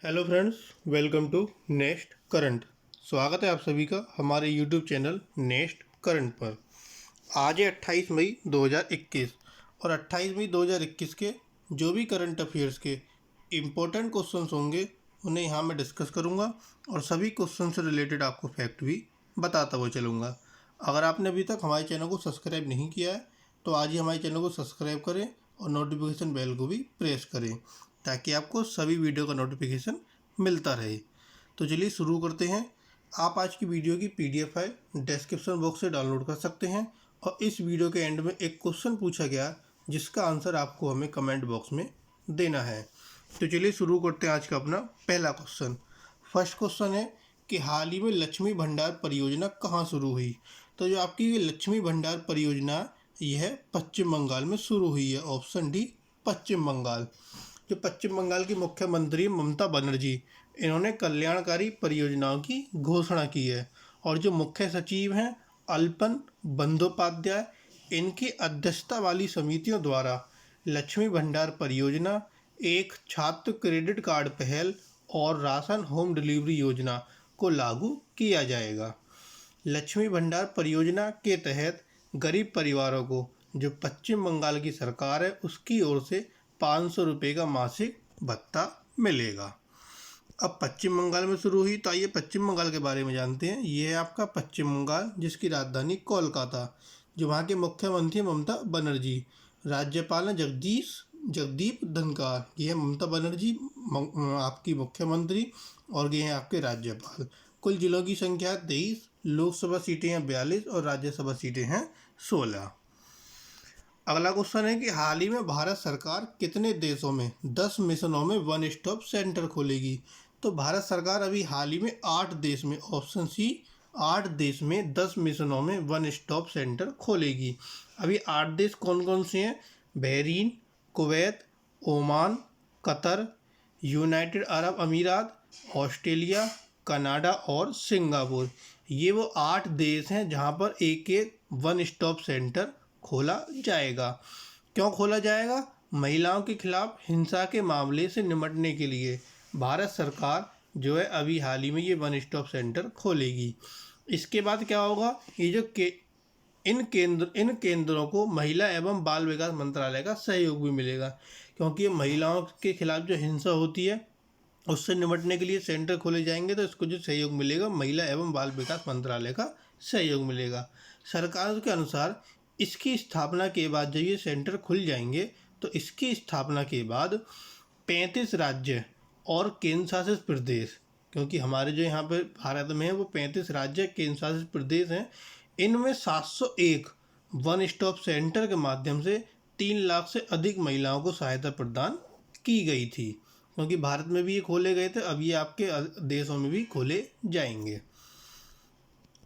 Hello friends, welcome to next current. स्वागत है आप सभी का हमारे यूट्यूब चैनल नेक्स्ट करंट पर। आज है 28 मई 2021 और 28 मई 2021 के जो भी करंट अफेयर्स के इम्पोर्टेंट क्वेश्चंस होंगे उन्हें यहाँ मैं डिस्कस करूँगा और सभी क्वेश्चन से रिलेटेड आपको फैक्ट भी बताता हुआ चलूँगा। अगर आपने अभी तक हमारे चैनल को सब्सक्राइब नहीं किया है तो आज ही हमारे चैनल को सब्सक्राइब करें और नोटिफिकेशन बेल को भी प्रेस करें ताकि आपको सभी वीडियो का नोटिफिकेशन मिलता रहे। तो चलिए शुरू करते हैं। आप आज की वीडियो की पीडीएफ फाइल डिस्क्रिप्शन बॉक्स से डाउनलोड कर सकते हैं और इस वीडियो के एंड में एक क्वेश्चन पूछा गया जिसका आंसर आपको हमें कमेंट बॉक्स में देना है। तो चलिए शुरू करते हैं आज का अपना पहला क्वेश्चन। फर्स्ट क्वेश्चन है कि हाल ही में लक्ष्मी भंडार परियोजना कहाँ शुरू हुई। तो जो आपकी ये लक्ष्मी भंडार परियोजना यह पश्चिम बंगाल में शुरू हुई है। ऑप्शन डी पश्चिम बंगाल। जो पश्चिम बंगाल की मुख्यमंत्री ममता बनर्जी, इन्होंने कल्याणकारी परियोजनाओं की घोषणा की है और जो मुख्य सचिव हैं अल्पन बंदोपाध्याय, इनकी अध्यक्षता वाली समितियों द्वारा लक्ष्मी भंडार परियोजना, एक छात्र क्रेडिट कार्ड पहल और राशन होम डिलीवरी योजना को लागू किया जाएगा। लक्ष्मी भंडार परियोजना के तहत गरीब परिवारों को जो पश्चिम बंगाल की सरकार है उसकी ओर से 500 रुपये का मासिक भत्ता मिलेगा। अब पश्चिम बंगाल में शुरू हुई तो आइए पश्चिम बंगाल के बारे में जानते हैं। ये है आपका पश्चिम बंगाल जिसकी राजधानी कोलकाता, जो वहाँ के मुख्यमंत्री ममता बनर्जी, राज्यपाल हैं जगदीप धनखड़। ये है ममता बनर्जी आपकी मुख्यमंत्री और ये हैं आपके राज्यपाल। कुल जिलों की संख्या 23, लोकसभा सीटें हैं 42 और राज्यसभा सीटें हैं 16। अगला क्वेश्चन है कि हाल ही में भारत सरकार कितने देशों में 10 मिशनों में वन स्टॉप सेंटर खोलेगी। तो भारत सरकार अभी हाल ही में 8 देश में, ऑप्शन सी 8 देश में 10 मिशनों में वन स्टॉप सेंटर खोलेगी। अभी 8 देश कौन कौन से हैं? Bahrain, Kuwait, Oman, Qatar, United Arab अमीरात, ऑस्ट्रेलिया, कनाडा और सिंगापुर। ये वो 8 देश हैं जहाँ पर एक एक वन स्टॉप सेंटर खोला जाएगा। क्यों खोला जाएगा? महिलाओं के खिलाफ हिंसा के मामले से निपटने के लिए भारत सरकार जो है अभी हाल ही में ये वन स्टॉप सेंटर खोलेगी। इसके बाद क्या होगा? ये जो इन केंद्रों को महिला एवं बाल विकास मंत्रालय का सहयोग भी मिलेगा, क्योंकि ये महिलाओं के खिलाफ जो हिंसा होती है उससे निपटने के लिए सेंटर खोले जाएंगे तो इसको जो सहयोग मिलेगा महिला एवं बाल विकास मंत्रालय का सहयोग मिलेगा। सरकार के अनुसार इसकी स्थापना के बाद जब ये सेंटर खुल जाएंगे तो इसकी स्थापना के बाद 35 राज्य और केंद्र शासित प्रदेश, क्योंकि हमारे जो यहाँ पर भारत में है वो 35 राज्य केंद्र शासित प्रदेश हैं, इनमें 701 वन स्टॉप सेंटर के माध्यम से 3 लाख से अधिक महिलाओं को सहायता प्रदान की गई थी। क्योंकि भारत में भी ये खोले गए थे, अब ये आपके देशों में भी खोले जाएंगे।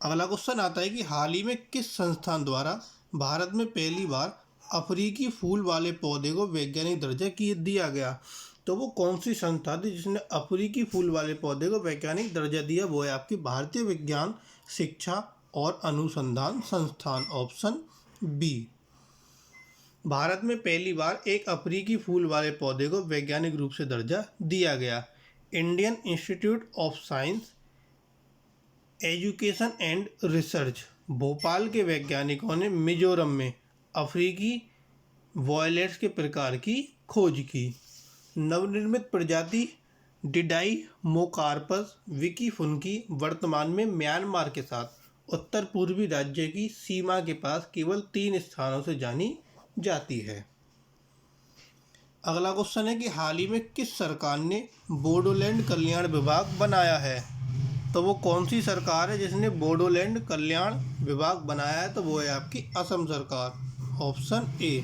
अगला क्वेश्चन आता है कि हाल ही में किस संस्थान द्वारा भारत में पहली बार अफ्रीकी फूल वाले पौधे को वैज्ञानिक दर्जा दिया गया। तो वो कौन सी संस्था थी जिसने अफ्रीकी फूल वाले पौधे को वैज्ञानिक दर्जा दिया? वो है आपकी भारतीय विज्ञान शिक्षा और अनुसंधान संस्थान, ऑप्शन बी। भारत में पहली बार एक अफ्रीकी फूल वाले पौधे को वैज्ञानिक रूप से दर्जा दिया गया। Indian institute of science education and research Bhopal के वैज्ञानिकों ने मिजोरम में अफ्रीकी वॉयलेट्स के प्रकार की खोज की। नवनिर्मित प्रजाति डिडाइमोकार्पस विकीफुनकी वर्तमान में म्यांमार के साथ उत्तर पूर्वी राज्य की सीमा के पास केवल 3 स्थानों से जानी जाती है। अगला क्वेश्चन है कि हाल ही में किस सरकार ने बोडोलैंड कल्याण विभाग बनाया है। तो वो कौन सी सरकार है जिसने बोडोलैंड कल्याण विभाग बनाया है? तो वो है आपकी असम सरकार, ऑप्शन ए।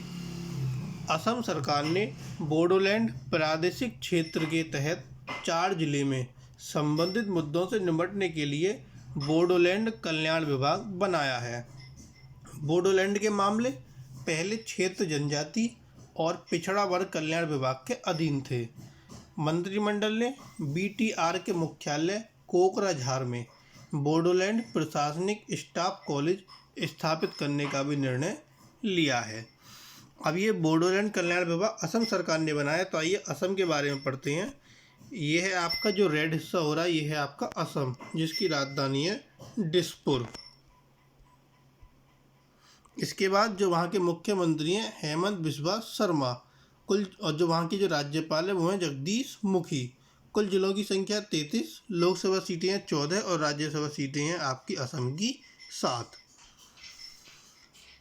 असम सरकार ने बोडोलैंड प्रादेशिक क्षेत्र के तहत 4 जिले में संबंधित मुद्दों से निपटने के लिए बोडोलैंड कल्याण विभाग बनाया है। बोडोलैंड के मामले पहले क्षेत्र जनजाति और पिछड़ा वर्ग कल्याण विभाग के अधीन थे। मंत्रिमंडल ने बीटीआर के मुख्यालय कोकराझार में बोडोलैंड प्रशासनिक स्टाफ कॉलेज स्थापित करने का भी निर्णय लिया है। अब ये बोडोलैंड कल्याण विभाग असम सरकार ने बनाया, तो आइए असम के बारे में पढ़ते हैं ये है आपका जो रेड हिस्सा हो रहा है, ये है आपका असम, जिसकी राजधानी है दिसपुर। इसके बाद जो वहाँ के मुख्यमंत्री हैं हेमंत बिस्वा शर्मा, और जो वहाँ के जो राज्यपाल है वो हैं जगदीश मुखी। कुल जिलों की संख्या 33, लोकसभा सीटें हैं 14 और राज्यसभा सीटें हैं आपकी असम की 7।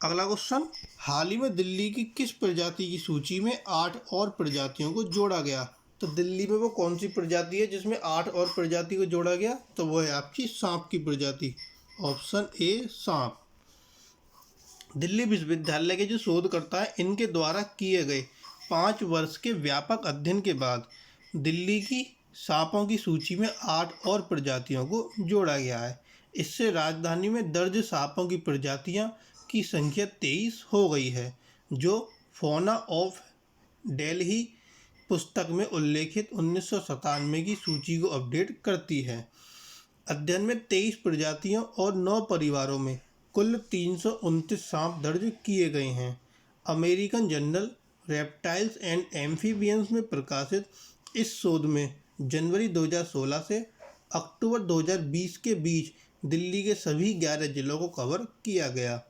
अगला क्वेश्चन, हाल ही में दिल्ली की किस प्रजाति की सूची में 8 और प्रजातियों को जोड़ा गया? तो दिल्ली में वो कौन सी प्रजाति है जिसमें 8 और प्रजाति को जोड़ा गया? तो वो है आपकी सांप की प्रजाति, ऑप्शन ए सांप। दिल्ली विश्वविद्यालय के जो शोधकर्ता हैं इनके द्वारा किए गए 5 वर्ष के व्यापक अध्ययन के बाद दिल्ली की सांपों की सूची में 8 और प्रजातियों को जोड़ा गया है। इससे राजधानी में दर्ज सांपों की प्रजातियां की संख्या 23 हो गई है, जो फौना ऑफ दिल्ली पुस्तक में उल्लेखित 1997 की सूची को अपडेट करती है। अध्ययन में 23 प्रजातियों और 9 परिवारों में कुल 329 सांप दर्ज किए गए हैं। American journal reptiles and amphibians में प्रकाशित इस शोध में जनवरी 2016 से अक्टूबर 2020 के बीच दिल्ली के सभी 11 जिलों को कवर किया गया।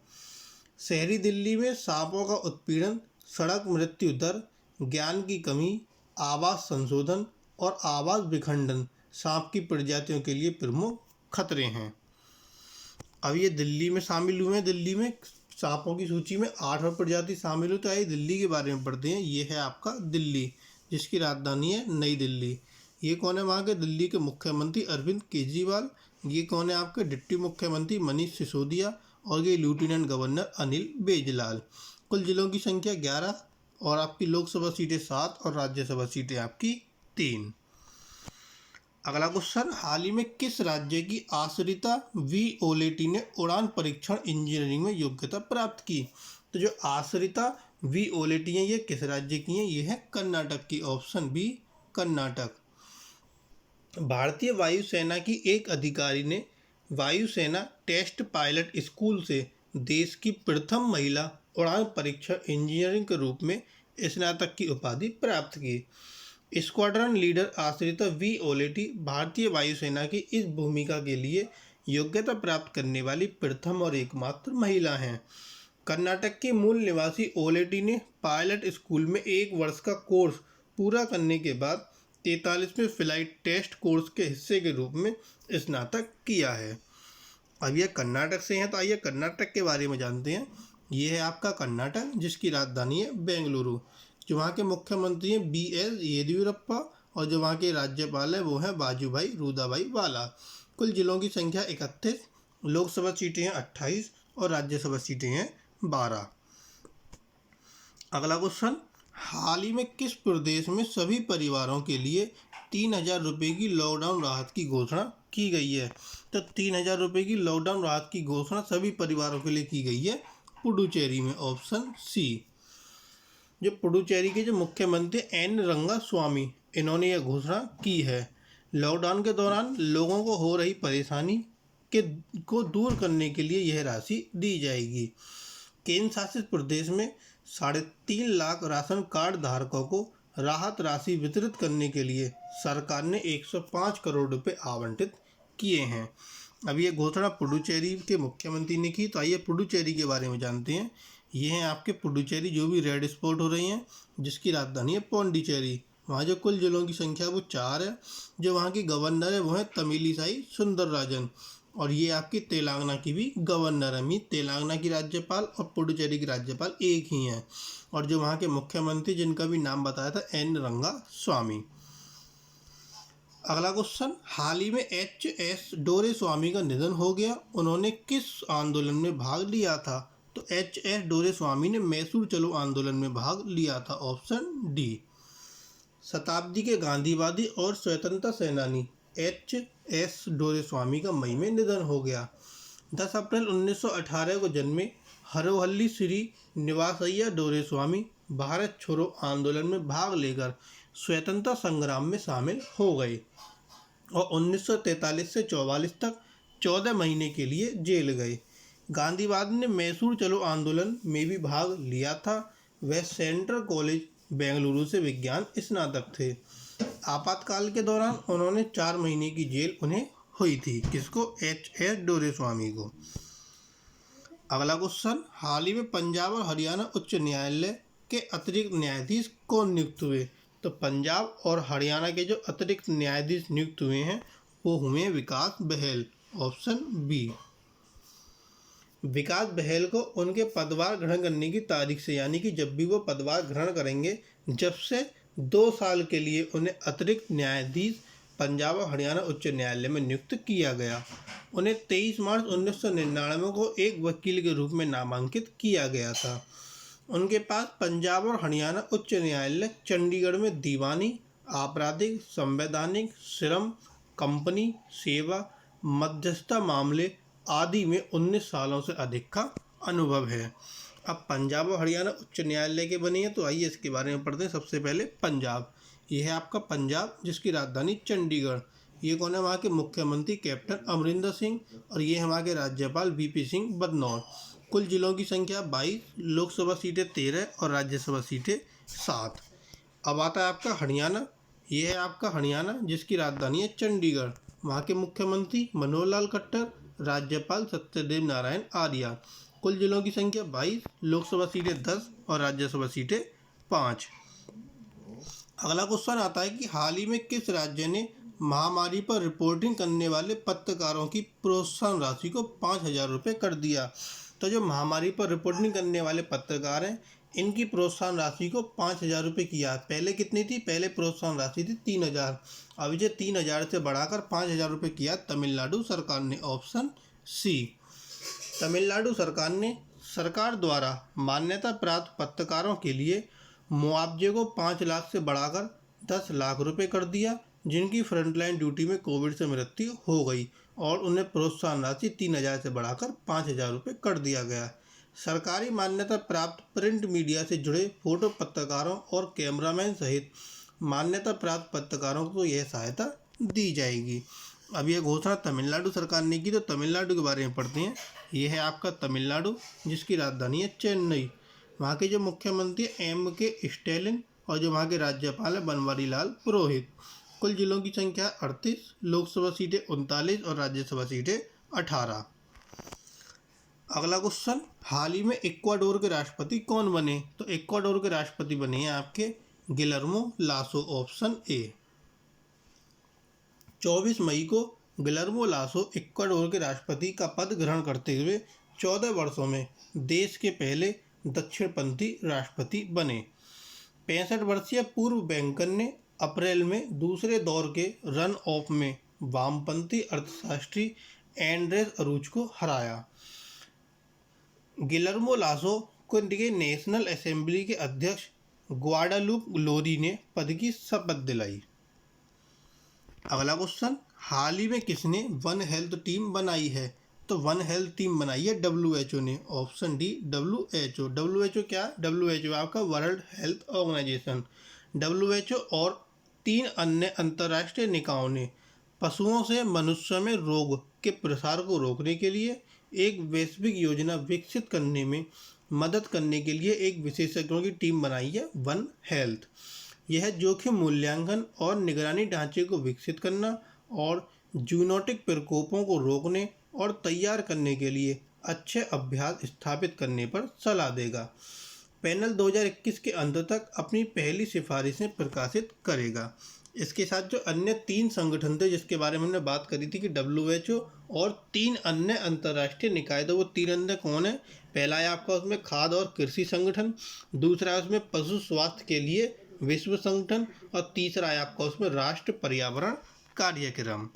शहरी दिल्ली में सांपों का उत्पीड़न, सड़क मृत्यु दर, ज्ञान की कमी, आवास संशोधन और आवास विखंडन सांप की प्रजातियों के लिए प्रमुख खतरे हैं। अब ये दिल्ली में शामिल हुए हैं। दिल्ली में सांपों की सूची में 8 और प्रजाति शामिल हो। तो आइए दिल्ली के बारे में पढ़ते हैं। ये है आपका दिल्ली, जिसकी राजधानी है नई दिल्ली। ये कौन है वहाँ के? दिल्ली के मुख्यमंत्री अरविंद केजरीवाल। ये कौन है आपके? डिप्टी मुख्यमंत्री मनीष सिसोदिया। और ये लेफ्टिनेंट गवर्नर अनिल बैजल। कुल जिलों की संख्या 11 और आपकी लोकसभा सीटें 7 और राज्यसभा सीटें आपकी 3। अगला क्वेश्चन, हाल ही में किस राज्य की आश्रिता वी ओलेटी ने उड़ान परीक्षण इंजीनियरिंग में योग्यता प्राप्त की? तो जो आश्रिता वी ओलेटी हैं ये किस राज्य की हैं? ये है कर्नाटक की, ऑप्शन बी कर्नाटक। भारतीय वायुसेना की एक अधिकारी ने वायुसेना टेस्ट पायलट स्कूल से देश की प्रथम महिला उड़ान परीक्षण इंजीनियरिंग के रूप में स्नातक की उपाधि प्राप्त की। स्क्वाड्रन लीडर आश्रिता वी ओलेटी भारतीय वायुसेना की इस भूमिका के लिए योग्यता प्राप्त करने वाली प्रथम और एकमात्र महिला हैं। कर्नाटक के मूल निवासी ओलेटी ने पायलट स्कूल में 1 वर्ष का कोर्स पूरा करने के बाद 43वें फ्लाइट टेस्ट कोर्स के हिस्से के रूप में स्नातक किया है। अब यह कर्नाटक से हैं, तो आइए कर्नाटक के बारे में जानते हैं। ये है आपका कर्नाटक, जिसकी राजधानी है बेंगलुरु। जो वहाँ के मुख्यमंत्री हैं BS येदियुरप्पा और जो वहाँ के राज्यपाल हैं वो हैं वाजुभाई रुदाभाई वाला। कुल जिलों की संख्या 31, लोकसभा सीटें हैं 28 और राज्यसभा सीटें हैं 12। अगला क्वेश्चन, हाल ही में किस प्रदेश में सभी परिवारों के लिए 3,000 रुपये की लॉकडाउन राहत की घोषणा की गई है? तो 3,000 रुपये की लॉकडाउन राहत की घोषणा सभी परिवारों के लिए की गई है पुडुचेरी में, ऑप्शन सी। जो पुडुचेरी के जो मुख्यमंत्री एन रंगास्वामी, इन्होंने यह घोषणा की है। लॉकडाउन के दौरान लोगों को हो रही परेशानी को दूर करने के लिए यह राशि दी जाएगी। केंद्र शासित प्रदेश में 3.5 लाख राशन कार्ड धारकों को राहत राशि वितरित करने के लिए सरकार ने 105 करोड़ रुपए आवंटित किए हैं। अब ये घोषणा पुडुचेरी के मुख्यमंत्री ने की। तो आइए पुडुचेरी के बारे में जानते हैं। ये हैं आपके पुडुचेरी जो भी रेड स्पॉट हो रही हैं, जिसकी राजधानी है पौंडीचेरी। वहाँ जो कुल जिलों की संख्या वो 4 है। जो वहाँ की गवर्नर है वो है तमिलिसाई सुंदरराजन। और ये आपकी तेलंगाना की भी गवर्नर है। मीन तेलंगाना की राज्यपाल और पुडुचेरी की राज्यपाल एक ही हैं। और जो वहाँ के मुख्यमंत्री जिनका भी नाम बताया था एन रंगास्वामी। अगला क्वेश्चन, हाल ही में HS डोरेस्वामी का निधन हो गया। उन्होंने किस आंदोलन में भाग लिया था? तो HS डोरेस्वामी ने मैसूर चलो आंदोलन में भाग लिया था, ऑप्शन डी। शताब्दी के गांधीवादी और स्वतंत्रता सेनानी HS डोरेस्वामी का मई में निधन हो गया। 10 अप्रैल 1918 को जन्मे हरोहल्ली श्री निवासैया डोरेस्वामी भारत छोड़ो आंदोलन में भाग लेकर स्वतंत्रता संग्राम में शामिल हो गए और 1943 से 44 तक 14 महीने के लिए जेल गए। गांधीवादी ने मैसूर चलो आंदोलन में भी भाग लिया था। वह सेंट्रल कॉलेज बेंगलुरु से विज्ञान स्नातक थे। आपातकाल के दौरान उन्होंने 4 महीने की जेल उन्हें हुई थी। किसको? H.S. डोरेस्वामी को। अगला क्वेश्चन, हाल ही में पंजाब और हरियाणा उच्च न्यायालय के अतिरिक्त न्यायाधीश कौन नियुक्त हुए? तो पंजाब और हरियाणा के जो अतिरिक्त न्यायाधीश नियुक्त हुए हैं वो हुए विकास बहल। Option B. विकास बहल को उनके पदभार ग्रहण करने की तारीख से, यानी कि जब भी वो पदभार ग्रहण करेंगे, जब से 2 साल के लिए उन्हें अतिरिक्त न्यायाधीश पंजाब और हरियाणा उच्च न्यायालय में नियुक्त किया गया। उन्हें 23 मार्च 1999 को एक वकील के रूप में नामांकित किया गया था। उनके पास पंजाब और हरियाणा उच्च न्यायालय चंडीगढ़ में दीवानी, आपराधिक, संवैधानिक, श्रम, कंपनी, सेवा, मध्यस्थता मामले आदि में 19 सालों से अधिक का अनुभव है। अब पंजाब और हरियाणा उच्च न्यायालय के बने हैं, तो आइए इसके बारे में पढ़ते हैं। सबसे पहले पंजाब, ये है आपका पंजाब जिसकी राजधानी चंडीगढ़। ये कौन है? वहाँ के मुख्यमंत्री कैप्टन अमरिंदर सिंह, और ये है वहाँ के राज्यपाल वीपी सिंह बदनौर। कुल जिलों की संख्या 22, लोकसभा सीटें 13 और राज्यसभा सीटें 7। अब आता है आपका हरियाणा, ये है आपका हरियाणा जिसकी राजधानी है चंडीगढ़। वहाँ के मुख्यमंत्री मनोहर लाल खट्टर, राज्यपाल सत्यदेव नारायण आर्य। कुल जिलों की संख्या 22, लोकसभा सीटें 10 और राज्यसभा सीटें 5। अगला क्वेश्चन आता है कि हाल ही में किस राज्य ने महामारी पर रिपोर्टिंग करने वाले पत्रकारों की प्रोत्साहन राशि को 5,000 रुपये कर दिया? तो जो महामारी पर रिपोर्टिंग करने वाले पत्रकार हैं, इनकी प्रोत्साहन राशि को 5,000 रुपये किया। पहले कितनी थी? पहले प्रोत्साहन राशि थी 3,000। अब इसे 3,000 से बढ़ाकर 5,000 रुपये किया तमिलनाडु सरकार ने। ऑप्शन सी। तमिलनाडु सरकार ने सरकार द्वारा मान्यता प्राप्त पत्रकारों के लिए मुआवजे को 5 लाख से बढ़ाकर 10 लाख रुपए कर दिया, जिनकी फ्रंटलाइन ड्यूटी में कोविड से मृत्यु हो गई, और उन्हें प्रोत्साहन राशि 3,000 से बढ़ाकर 5,000 रुपये कर दिया गया। सरकारी मान्यता प्राप्त प्रिंट मीडिया से जुड़े फोटो पत्रकारों और कैमरामैन सहित मान्यता प्राप्त पत्रकारों को यह सहायता दी जाएगी। अब यह घोषणा तमिलनाडु सरकार ने की, तो तमिलनाडु के बारे में पढ़ते हैं। यह है आपका तमिलनाडु जिसकी राजधानी है चेन्नई। वहाँ के जो मुख्यमंत्री M.K. स्टैलिन, और जो वहाँ के राज्यपाल है बनवारी लाल पुरोहित। कुल जिलों की संख्या 38, लोकसभा सीटें 39 और राज्यसभा सीटें 18। अगला क्वेश्चन, हाल ही में इक्वाडोर के राष्ट्रपति कौन बने? तो इक्वाडोर के राष्ट्रपति बने हैं आपके गिलर्मो लासो। Option A. 24 मई को गिलर्मो लासो इक्वाडोर के राष्ट्रपति का पद ग्रहण करते हुए 14 वर्षों में देश के पहले दक्षिणपंथी राष्ट्रपति बने। 65 वर्षीय पूर्व बैंकर ने अप्रैल में दूसरे दौर के रन ऑफ में वामपंथी अर्थशास्त्री एंड्रेस अरूज को हराया। गिलर्मो लासो को नेशनल असेंबली के अध्यक्ष ग्वाडालूप लोरी ने पद की शपथ दिलाई। अगला क्वेश्चन, हाल ही में किसने वन हेल्थ टीम बनाई है? तो वन हेल्थ टीम बनाई है WHO ने। Option D WHO। WHO क्या? WHO आपका वर्ल्ड हेल्थ ऑर्गेनाइजेशन। WHO और 3 अन्य अंतर्राष्ट्रीय निकायों ने पशुओं से मनुष्य में रोग के प्रसार को रोकने के लिए एक वैश्विक योजना विकसित करने में मदद करने के लिए एक विशेषज्ञों की टीम बनाई है वन हेल्थ। यह जोखिम मूल्यांकन और निगरानी ढांचे को विकसित करना और जूनोटिक प्रकोपों को रोकने और तैयार करने के लिए अच्छे अभ्यास स्थापित करने पर सलाह देगा। पैनल 2021 के अंत तक अपनी पहली सिफारिशें प्रकाशित करेगा। इसके साथ जो अन्य 3 संगठन थे जिसके बारे में हमने बात करी थी कि WHO और 3 अन्य अंतर्राष्ट्रीय निकाय, तो वो 3 अन्य कौन है? पहला है आपका उसमें खाद्य और कृषि संगठन, दूसरा है उसमें पशु स्वास्थ्य के लिए विश्व संगठन, और तीसरा है आपका उसमें राष्ट्र पर्यावरण कार्यक्रम।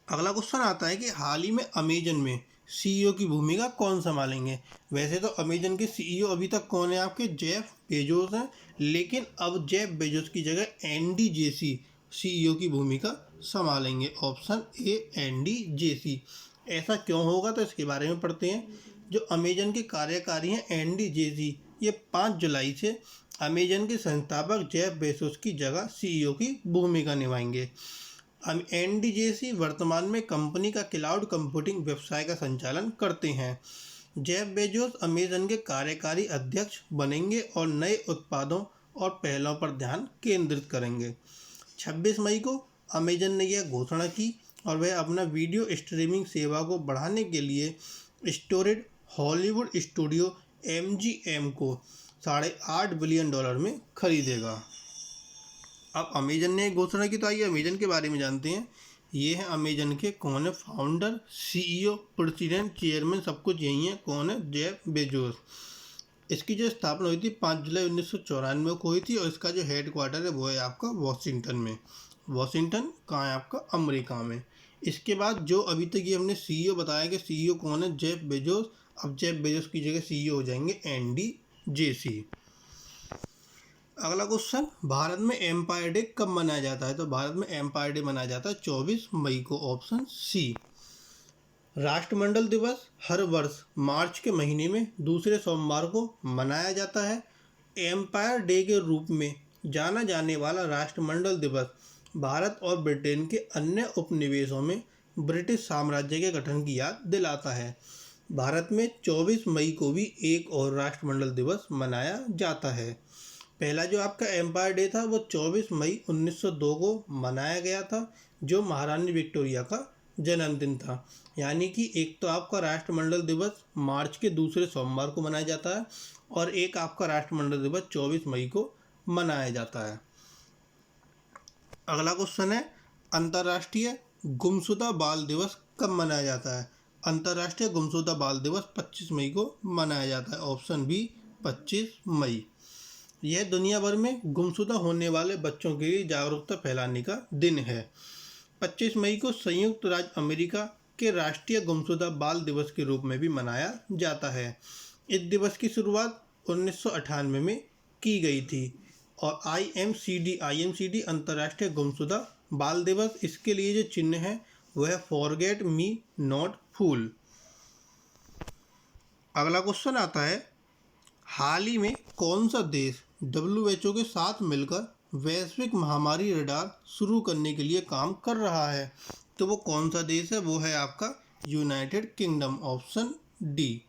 अगला क्वेश्चन आता है कि हाल ही में अमेजन में CEO की भूमिका कौन संभालेंगे? वैसे तो अमेजन के CEO अभी तक कौन है? आपके जेफ बेजोस हैं, लेकिन अब जेफ बेजोस की जगह एंडी जेसी CEO की भूमिका संभालेंगे। Option A Andy Jassy. ऐसा क्यों होगा? तो इसके बारे में पढ़ते हैं। जो अमेजन के कार्यकारी हैं एंडी जेसी, ये 5 जुलाई से अमेजन के संस्थापक जेफ बेजोस की जगह CEO की भूमिका निभाएंगे। एंडी जेसी वर्तमान में कंपनी का क्लाउड कंप्यूटिंग व्यवसाय का संचालन करते हैं। जेफ बेजोस अमेजन के कार्यकारी अध्यक्ष बनेंगे और नए उत्पादों और पहलों पर ध्यान केंद्रित करेंगे। 26 मई को अमेजन ने यह घोषणा की और वह अपना वीडियो स्ट्रीमिंग सेवा को बढ़ाने के लिए स्टोरेड हॉलीवुड स्टूडियो MGM को $8.5 बिलियन में खरीदेगा। अब अमेजन ने घोषणा की, तो आइए अमेजन के बारे में जानते हैं। ये है अमेजन के, कौन है फाउंडर, CEO, प्रेसिडेंट, चेयरमैन, सब कुछ यही है। कौन है? Jeff Bezos. इसकी जो स्थापना हुई थी 5 जुलाई 1994 को हुई थी और इसका जो हेडक्वार्टर है वो है आपका वॉशिंगटन में। वॉशिंगटन कहाँ है? आपका अमेरिका में। इसके बाद जो अभी तक ये हमने CEO बताया कि CEO कौन है? Jeff Bezos. अब जेफ बेजोस की जगह CEO हो जाएंगे एंडी जेसी। अगला क्वेश्चन, भारत में एम्पायर डे कब मनाया जाता है? तो भारत में एम्पायर डे मनाया जाता है 24 मई को, ऑप्शन सी। राष्ट्रमंडल दिवस हर वर्ष मार्च के महीने में दूसरे सोमवार को मनाया जाता है। एम्पायर डे के रूप में जाना जाने वाला राष्ट्रमंडल दिवस भारत और ब्रिटेन के अन्य उपनिवेशों में ब्रिटिश साम्राज्य के गठन की याद दिलाता है। भारत में 24 मई को भी एक और राष्ट्रमंडल दिवस मनाया जाता है। पहला जो आपका एम्पायर डे था वो 24 मई 1902 को मनाया गया था, जो महारानी विक्टोरिया का जन्मदिन था। यानी कि एक तो आपका राष्ट्रमंडल दिवस मार्च के दूसरे सोमवार को मनाया जाता है और एक आपका राष्ट्रमंडल दिवस 24 मई को मनाया जाता है। अगला क्वेश्चन है, अंतर्राष्ट्रीय गुमशुदा बाल दिवस कब मनाया जाता है? अंतर्राष्ट्रीय गुमशुदा बाल दिवस 25 मई को मनाया जाता है, ऑप्शन बी 25 मई। यह दुनिया भर में गुमशुदा होने वाले बच्चों के लिए जागरूकता फैलाने का दिन है। 25 मई को संयुक्त राज्य अमेरिका के राष्ट्रीय गुमशुदा बाल दिवस के रूप में भी मनाया जाता है। इस दिवस की शुरुआत 1998 में की गई थी और IMCD अंतर्राष्ट्रीय गुमशुदा बाल दिवस, इसके लिए जो चिन्ह है वह है फॉरगेट मी नॉट फूल। अगला क्वेश्चन आता है, हाल ही में कौन सा देश WHO के साथ मिलकर वैश्विक महामारी रडार शुरू करने के लिए काम कर रहा है? तो वो कौन सा देश है? वो है आपका यूनाइटेड किंगडम, ऑप्शन डी।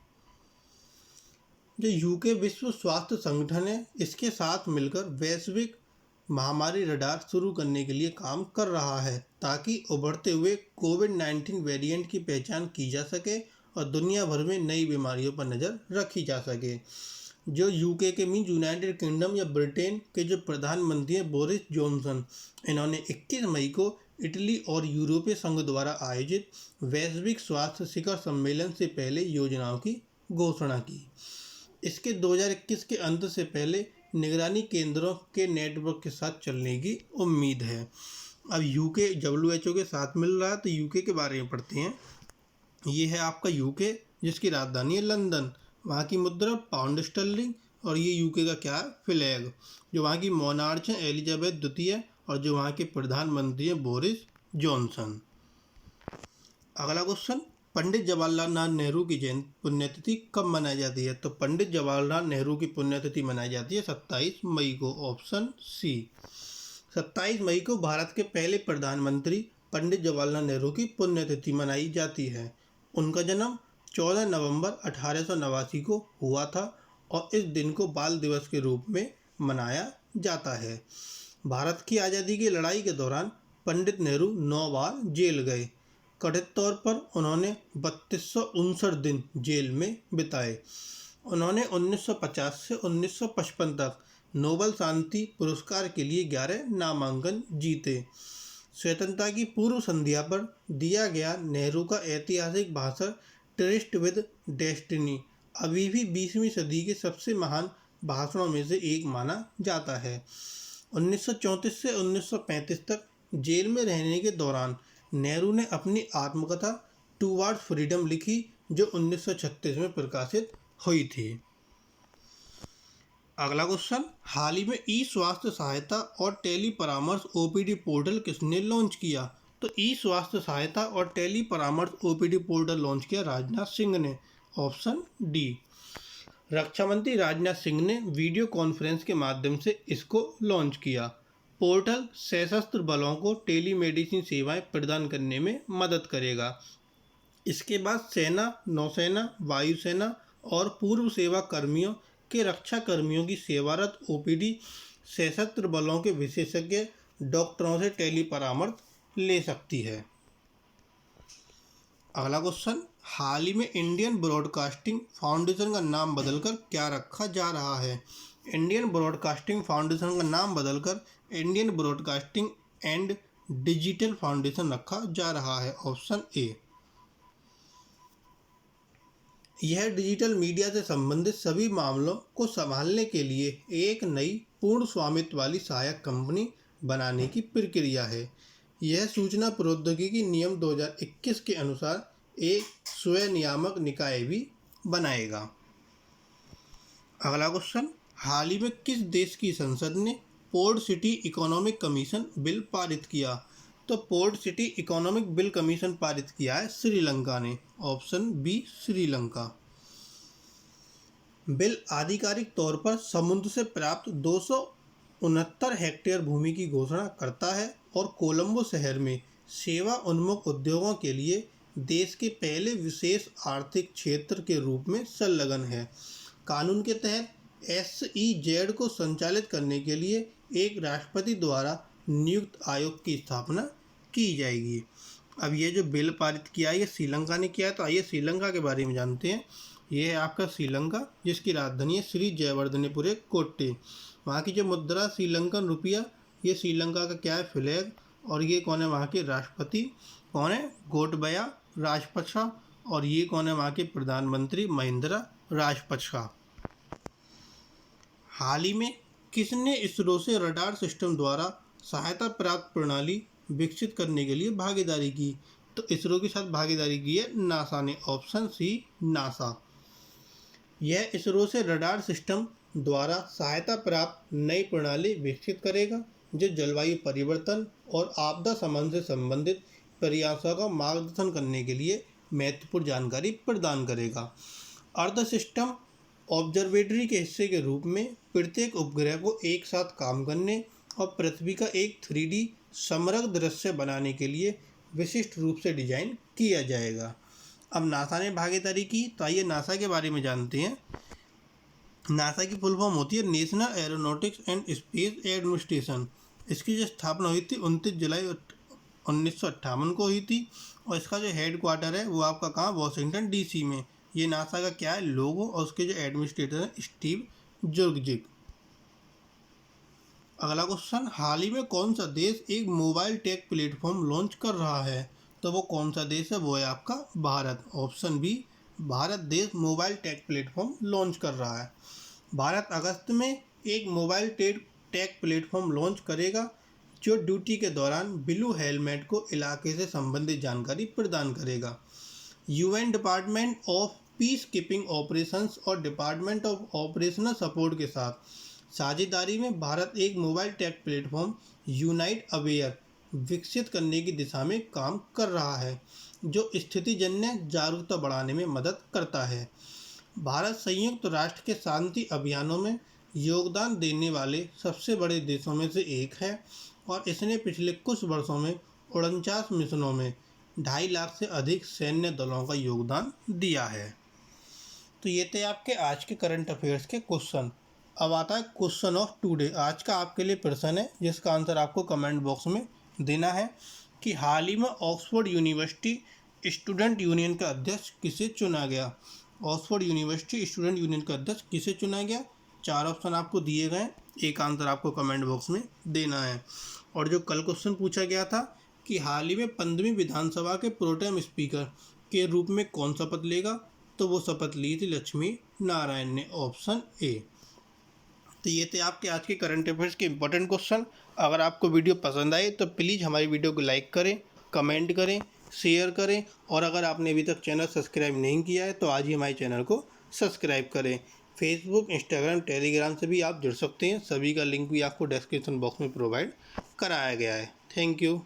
जो UK विश्व स्वास्थ्य संगठन है, इसके साथ मिलकर वैश्विक महामारी रडार शुरू करने के लिए काम कर रहा है ताकि उभरते हुए कोविड-19 वेरिएंट की पहचान की जा सके और दुनिया भर में नई बीमारियों पर नज़र रखी जा सके। जो UK के मीन यूनाइटेड किंगडम या ब्रिटेन के जो प्रधानमंत्री हैं बोरिस जॉनसन, इन्होंने 21 मई को इटली और यूरोपीय संघ द्वारा आयोजित वैश्विक स्वास्थ्य शिखर सम्मेलन से पहले योजनाओं की घोषणा की। इसके 2021 के अंत से पहले निगरानी केंद्रों के नेटवर्क के साथ चलने की उम्मीद है। अब UK WHO के साथ मिल रहा है, तो UK के बारे में पढ़ते हैं। ये है आपका UK, जिसकी राजधानी है लंदन। वहाँ की मुद्रा पाउंड स्टर्लिंग और ये UK का क्या है? फ्लैग। जो वहाँ की मोनार्च हैं एलिजाबेथ द्वितीय और जो वहाँ के प्रधानमंत्री हैं बोरिस जॉनसन। अगला क्वेश्चन, पंडित जवाहरलाल नेहरू की जयंती पुण्यतिथि कब मनाई जाती है? तो पंडित जवाहरलाल नेहरू की पुण्यतिथि मनाई जाती है 27 मई को, ऑप्शन सी। 27 मई को भारत के पहले प्रधानमंत्री पंडित जवाहरलाल नेहरू की पुण्यतिथि मनाई जाती है। उनका जन्म 14 नवंबर 1889 को हुआ था और इस दिन को बाल दिवस के रूप में मनाया जाता है। भारत की आज़ादी की लड़ाई के दौरान पंडित नेहरू 9 बार जेल गए। कथित तौर पर उन्होंने 3259 दिन जेल में बिताए। उन्होंने 1950 से 1955 तक नोबेल शांति पुरस्कार के लिए 11 नामांकन जीते। स्वतंत्रता की पूर्व संध्या पर दिया गया नेहरू का ऐतिहासिक भाषण ट्रिस्ट विद डेस्टिनी अभी भी 20वीं सदी के सबसे महान भाषणों में से एक माना जाता है। 1934 से 1935 तक जेल में रहने के दौरान नेहरू ने अपनी आत्मकथा टूवर्ड्स फ्रीडम लिखी, जो 1936 में प्रकाशित हुई थी। अगला क्वेश्चन, हाल ही में ई स्वास्थ्य सहायता और टेली परामर्श OPD पोर्टल किसने लॉन्च किया? तो ई स्वास्थ्य सहायता और टेली परामर्श OPD पोर्टल लॉन्च किया राजनाथ सिंह ने, ऑप्शन डी। रक्षा मंत्री राजनाथ सिंह ने वीडियो कॉन्फ्रेंस के माध्यम से इसको लॉन्च किया। पोर्टल सशस्त्र बलों को टेलीमेडिसिन सेवाएं प्रदान करने में मदद करेगा। इसके बाद सेना, नौसेना, वायुसेना और पूर्व सेवा कर्मियों के रक्षा कर्मियों की सेवारत OPD सशस्त्र बलों के विशेषज्ञ डॉक्टरों से टेली परामर्श ले सकती है। अगला क्वेश्चन, हाल ही में इंडियन ब्रॉडकास्टिंग फाउंडेशन का नाम बदलकर क्या रखा जा रहा है? इंडियन ब्रॉडकास्टिंग फाउंडेशन का नाम बदलकर Indian broadcasting and digital foundation रखा जा रहा है। Option A. यह डिजिटल मीडिया से संबंधित सभी मामलों को संभालने के लिए एक नई पूर्ण स्वामित्व वाली सहायक कंपनी बनाने की प्रक्रिया है। यह सूचना प्रौद्योगिकी नियम 2021 के अनुसार एक स्वनियामक निकाय भी बनाएगा। अगला क्वेश्चन, हाल ही में किस देश की संसद ने port city economic commission bill पारित किया? तो port city economic bill commission पारित किया है श्रीलंका ने। Option B, Sri Lanka. बिल आधिकारिक तौर पर समुद्र से प्राप्त 269 हेक्टेयर भूमि की घोषणा करता है और कोलंबो शहर में सेवा उन्मुख उद्योगों के लिए देश के पहले विशेष आर्थिक क्षेत्र के रूप में संलग्न है। कानून के तहत SEZ को संचालित करने के लिए एक राष्ट्रपति द्वारा नियुक्त आयोग की स्थापना की जाएगी। अब ये जो बिल पारित किया है ये श्रीलंका ने किया है, तो आइए श्रीलंका के बारे में जानते हैं। ये है आपका श्रीलंका, जिसकी राजधानी है श्री जयवर्धनेपुरे कोट्टे। वहाँ की जो मुद्रा श्रीलंकन रुपया, ये श्रीलंका का क्या है, फ्लैग। और ये कौन है वहाँ के राष्ट्रपति, कौन है, गोटबया राजपक्षा। और ये कौन है वहाँ के प्रधानमंत्री, महिंद्रा राजपक्षा। हाल ही में किसने इसरो से रडार सिस्टम द्वारा सहायता प्राप्त प्रणाली विकसित करने के लिए भागीदारी की? तो इसरो के साथ भागीदारी की है नासा ने। Option C, NASA. यह इसरो से रडार सिस्टम द्वारा सहायता प्राप्त नई प्रणाली विकसित करेगा जो जलवायु परिवर्तन और आपदा शमन से संबंधित प्रयासों का मार्गदर्शन करने के लिए महत्वपूर्ण जानकारी प्रदान करेगा। अर्थ सिस्टम ऑब्जर्वेटरी के हिस्से के रूप में प्रत्येक उपग्रह को एक साथ काम करने और पृथ्वी का एक 3D समग्र दृश्य बनाने के लिए विशिष्ट रूप से डिजाइन किया जाएगा। अब नासा ने भागीदारी की, तो आइए नासा के बारे में जानते हैं। नासा की फुल फॉर्म होती है national aeronautics and space administration. इसकी जो स्थापना हुई थी 29 जुलाई 1958 को हुई थी और इसका जो हेड क्वार्टर है वो आपका कहाँ, वॉशिंगटन DC में। ये नासा का क्या है, लोगो, और उसके जो एडमिनिस्ट्रेटर हैं स्टीव जुर्गजिक। अगला क्वेश्चन, हाल ही में कौन सा देश एक मोबाइल टेक प्लेटफॉर्म लॉन्च कर रहा है? तो वो कौन सा देश है, वो है आपका भारत। ऑप्शन बी, भारत देश मोबाइल टेक प्लेटफॉर्म लॉन्च कर रहा है। भारत अगस्त में एक मोबाइल टेक प्लेटफॉर्म लॉन्च करेगा जो ड्यूटी के दौरान ब्लू हेलमेट को इलाके से संबंधित जानकारी प्रदान करेगा। UN department of peace keeping operations और डिपार्टमेंट ऑफ ऑपरेशनल सपोर्ट के साथ साझेदारी में भारत एक mobile take platform unite aware विकसित करने की दिशा में काम कर रहा है जो स्थितिजन्य जागरूकता बढ़ाने में मदद करता है। भारत संयुक्त राष्ट्र के शांति अभियानों में योगदान देने वाले सबसे बड़े देशों में से एक है और इसने पिछले कुछ वर्षों में 49 मिशनों में 2.5 लाख से अधिक सैन्य दलों का योगदान दिया है। तो ये थे आपके आज के करंट अफेयर्स के क्वेश्चन। अब आता है क्वेश्चन ऑफ टुडे। आज का आपके लिए प्रश्न है जिसका आंसर आपको कमेंट बॉक्स में देना है कि हाल ही में ऑक्सफोर्ड यूनिवर्सिटी स्टूडेंट यूनियन का अध्यक्ष किसे चुना गया? ऑक्सफोर्ड यूनिवर्सिटी स्टूडेंट यूनियन का अध्यक्ष किसे चुना गया? 4 ऑप्शन आपको दिए गए, एक आंसर आपको कमेंट बॉक्स में देना है। और जो कल क्वेश्चन पूछा गया था कि हाल ही में 15वीं विधानसभा के प्रोटेम स्पीकर के रूप में कौन शपथ लेगा? तो वो शपथ ली थी लक्ष्मी नारायण ने। Option A. तो ये थे आपके आज के करंट अफेयर्स के इंपॉर्टेंट क्वेश्चन। अगर आपको वीडियो पसंद आए तो प्लीज़ हमारी वीडियो को लाइक करें, कमेंट करें, शेयर करें और अगर आपने अभी तक चैनल सब्सक्राइब नहीं किया है तो आज ही हमारे चैनल को सब्सक्राइब करें। फेसबुक, इंस्टाग्राम, टेलीग्राम से भी आप जुड़ सकते हैं। सभी का लिंक भी आपको डिस्क्रिप्शन बॉक्स में प्रोवाइड कराया गया है। Thank you.